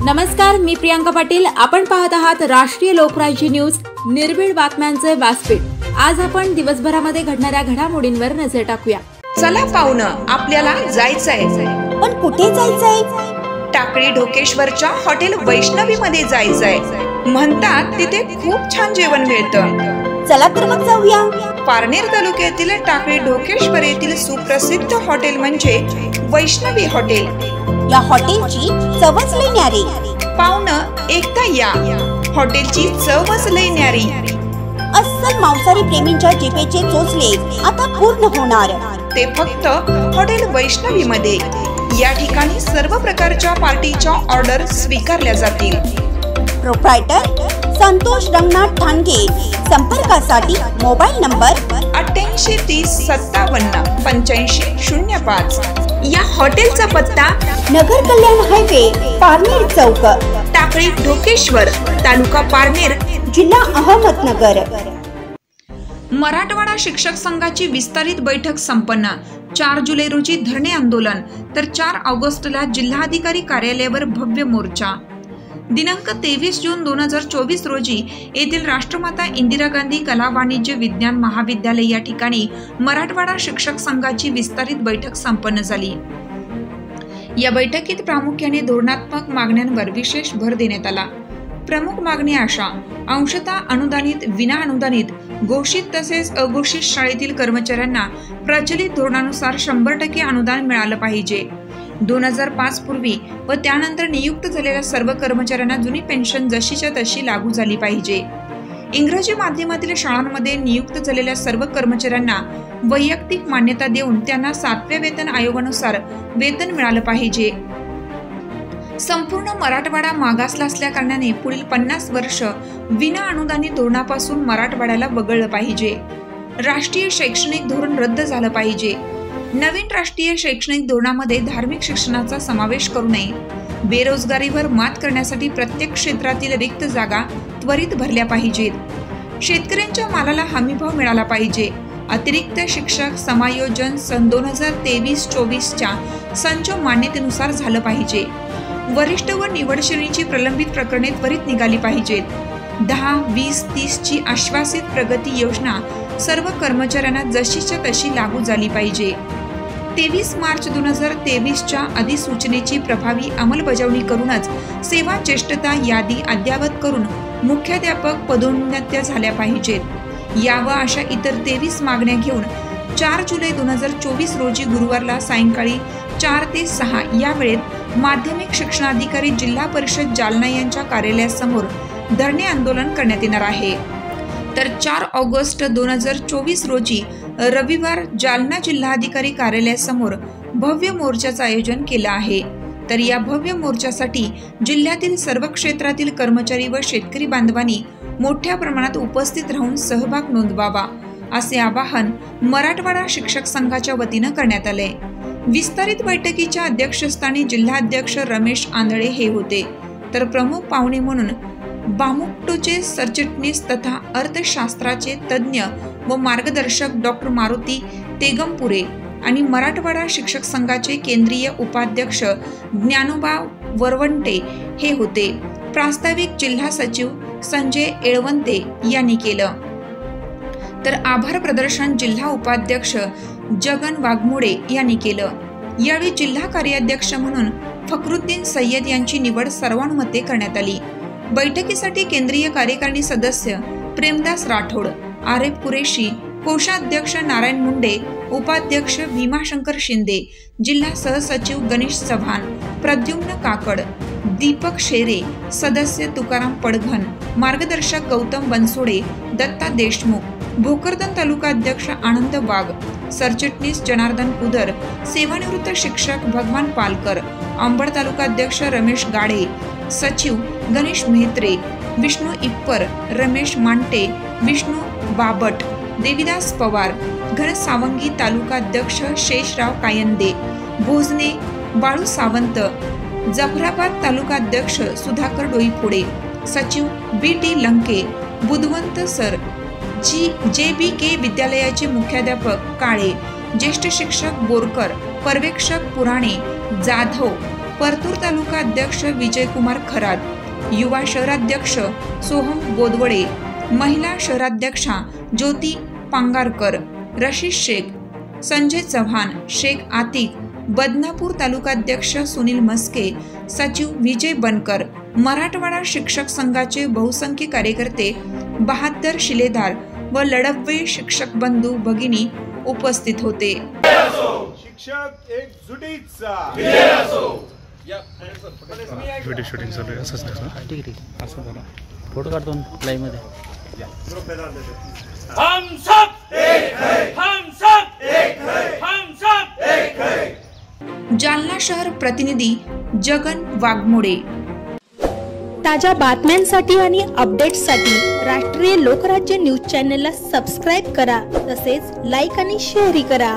नमस्कार, मी प्रियांका पाटील. आपण पाहत आहात राष्ट्रीय लोकराज्य न्यूज, निर्भीड बातम्यांचे व्यासपीठ. आज आपण दिवसभरामध्ये घडणाऱ्या घडामोडींवर नजर टाकूया. चला पाहुणं, आपल्याला जायचंय. पण कुठे जायचंय? टाकळी ढोकेश्वरच्या हॉटेल वैष्णवी मध्ये जायचंय. म्हणतात तिथे खूप छान जेवण मिळतं. चला तर मग जाऊया. पारनेर तालुक्यातील टाकळी ढोकेश्वर येथील सुप्रसिद्ध हॉटेल म्हणजे वैष्णवी हॉटेल. या हॉटेलची चवच लई न्यारी. पाहुणं, एकदा या. हॉटेलची चवच लई न्यारी. अस्सल मांसाहारी प्रेमींच्या जिभेचे चोचले आता पूर्ण होणार. ते फक्त हॉटेल वैष्णवी मध्ये. या ठिकाणी सर्व प्रकारच्या पार्टीच्या ऑर्डर स्वीकारल्या जातील. प्रोप्रायटर संतोष रंगनाथ ठाणगे. संपर्कासाठी मोबाईल नंबर 8830578505. या हॉटेलचा पत्ता नगर कल्याण हायवे, पारनेर चौक, टाकळी ढोकेश्वर, तालुका पारनेर, जिल्हा अहमदनगर. मराठवाडा शिक्षक संघाची विस्तारित बैठक संपन्न. 4 जुलै रोजी धरणे आंदोलन, तर 4 ऑगस्टला जिल्हाधिकारी कार्यालयावर भव्य मोर्चा. दिनांक 23 जून 2024 रोजी येथील राष्ट्रमाता इंदिरा गांधी कला वाणिज्य विज्ञान महाविद्यालय या ठिकाणी मराठवाडा शिक्षक संघाची विस्तारित बैठक संपन्न झाली. या बैठकीत प्रामुख्याने धोरणात्मक मागण्यांवर विशेष भर देण्यात आला. प्रमुख मागण्या अशा: अंशतः अनुदानित, विना अनुदानित, घोषित तसेच अघोषित शाळेतील कर्मचाऱ्यांना प्रचलित धोरणानुसार 100% अनुदान मिळालं पाहिजे. 2005 पूर्वी व त्यानंतर नियुक्त झालेल्या सर्व कर्मचाऱ्यांना जुनी पेन्शन जशीच्या तशी लागू झाली पाहिजे. इंग्रजी माध्यमातील शाळांमध्ये नियुक्त झालेल्या सर्व कर्मचाऱ्यांना वैयक्तिक मान्यता देऊन त्यांना 7व्या वेतन आयोगानुसार वेतन मिळालं पाहिजे. संपूर्ण मराठवाडा मागासला असल्या कारणाने पुढील 50 वर्ष विना अनुदानित धोरणापासून मराठवाड्याला वगळलं पाहिजे. राष्ट्रीय शैक्षणिक धोरण रद्द झालं पाहिजे. नवीन राष्ट्रीय शैक्षणिक धोरणामध्ये धार्मिक शिक्षणाचा समावेश करू नये. बेरोजगारीवर मात करण्यासाठी प्रत्येक क्षेत्रातील रिक्त जागा त्वरित भरल्या पाहिजेत. शेतकऱ्यांच्या मालाला हमीभाव मिळाला पाहिजे. अतिरिक्त शिक्षक समायोजन सन 2023-24च्या संच मान्यतेनुसार झालं पाहिजे. वरिष्ठ व निवड श्रेणीची प्रलंबित प्रकरणे त्वरित निघाली पाहिजेत. 10, 20, 30 ची आश्वासित प्रगती योजना सर्व कर्मचाऱ्यांना जशीच्या तशी लागू झाली पाहिजे. 23 मार्च 2023च्या अधिसूचनेची प्रभावी अंमलबजावणी करूनच सेवा ज्येष्ठता यादी अद्ययावत करून मुख्याध्यापक पदोन्नत्या झाल्या पाहिजेत. याव अशा इतर 23 मागण्या घेऊन 4 जुलै 2024 रोजी गुरुवारला सायंकाळी 4 ते 6 या वेळेत माध्यमिक शिक्षणाधिकारी जिल्हा परिषद जालना यांच्या कार्यालयासमोर धरणे आंदोलन करण्यात येणार आहे. तर 4 ऑगस्ट 2024 रोजी रविवार जालना जिल्हाधिकारी कार्यालयासमोर भव्य मोर्चाचं आयोजन केलं आहे. तर या भव्य मोर्चासाठी जिल्ह्यातील सर्व क्षेत्रातील कर्मचारी व शेतकरी बांधवांनी मोठ्या प्रमाणात उपस्थित राहून सहभाग नोंदवावा असे आवाहन मराठवाडा शिक्षक संघाच्या वतीनं करण्यात आले. विस्तारित बैठकीच्या अध्यक्षस्थानी जिल्हाध्यक्ष रमेश आंधळे हे होते. तर प्रमुख पाहुणे म्हणून बामुक्टोचे सरचिटणीस तथा अर्थशास्त्राचे तज्ज्ञ व मार्गदर्शक डॉक्टर मारुती तेगमपुरे आणि मराठवाडा शिक्षक संघाचे केंद्रीय उपाध्यक्ष ज्ञानोबा वरवंटे हे होते. प्रास्ताविक जिल्हा सचिव संजय येळवंते यांनी केलं. तर आभार प्रदर्शन जिल्हा उपाध्यक्ष जगन वाघमोडे यांनी केलं. यावेळी जिल्हा कार्याध्यक्ष म्हणून फखरुद्दीन सय्यद यांची निवड सर्वानुमते करण्यात आली. बैठकीसाठी केंद्रीय कार्यकारिणी सदस्य प्रेमदास राठोड, आरेफ कुरेशी, कोषाध्यक्ष नारायण मुंडे, उपाध्यक्ष भीमाशंकर शिंदे, जिल्हा सहसचिव गणेश चव्हाण, प्रद्युम्न काकड, दीपक शेरे, सदस्य तुकाराम पडघन, मार्गदर्शक गौतम बनसोडे, दत्ता देशमुख, भोकरदन तालुका अध्यक्ष आनंद वाघ, सरचिटणीस जनार्दन कुदर, सेवानिवृत्त शिक्षक भगवान पालकर, अंबड तालुका अध्यक्ष रमेश गाडे, सचिव गणेश मेहत्रे, विष्णू इप्पर, रमेश मांटे, विष्णू बाबट, देविदास पवार, घनसावंगी तालुका अध्यक्ष शेषराव कायंदे, भोजने बाळू सावंत, जाफराबाद तालुका अध्यक्ष सुधाकर डोईफोडे, सचिव BT Lanke, Budhwant sir, JBK विद्यालयाचे मुख्याध्यापक काळे, ज्येष्ठ शिक्षक बोरकर, पर्यवेक्षक पुराणे, जाधव, परतूर तालुका अध्यक्ष विजयकुमार खरात, युवा शहराध्यक्ष सोहम गोदवडे, महिला शहराध्यक्षा ज्योती पांगारकर, रशीद शेख, संजय चव्हाण, शेख आतिक, बदनापूर तालुकाध्यक्ष सुनील मस्के, सचिव विजय बनकर, मराठवाडा शिक्षक संघाचे बहुसंख्य कार्यकर्ते, बहादर शिलेदार व लढववे शिक्षक बंधू भगिनी उपस्थित होते. शिक्षक एकजुटीचा व्हिडिओ शूटिंग चालू आहे. असंच ना? ठीक आहे. असं झालं. फोटो काढतो लाईव्ह मध्ये. हम सब एक है, हम सब एक है, हम सब एक है. जालना शहर प्रतिनिधी जगन वाघमोडे. ताज्या बातम्यांसाठी आणि अपडेट्ससाठी राष्ट्रीय लोकराज्य न्यूज चॅनलला सबस्क्राईब करा, तसेच लाईक आणि शेअरही करा.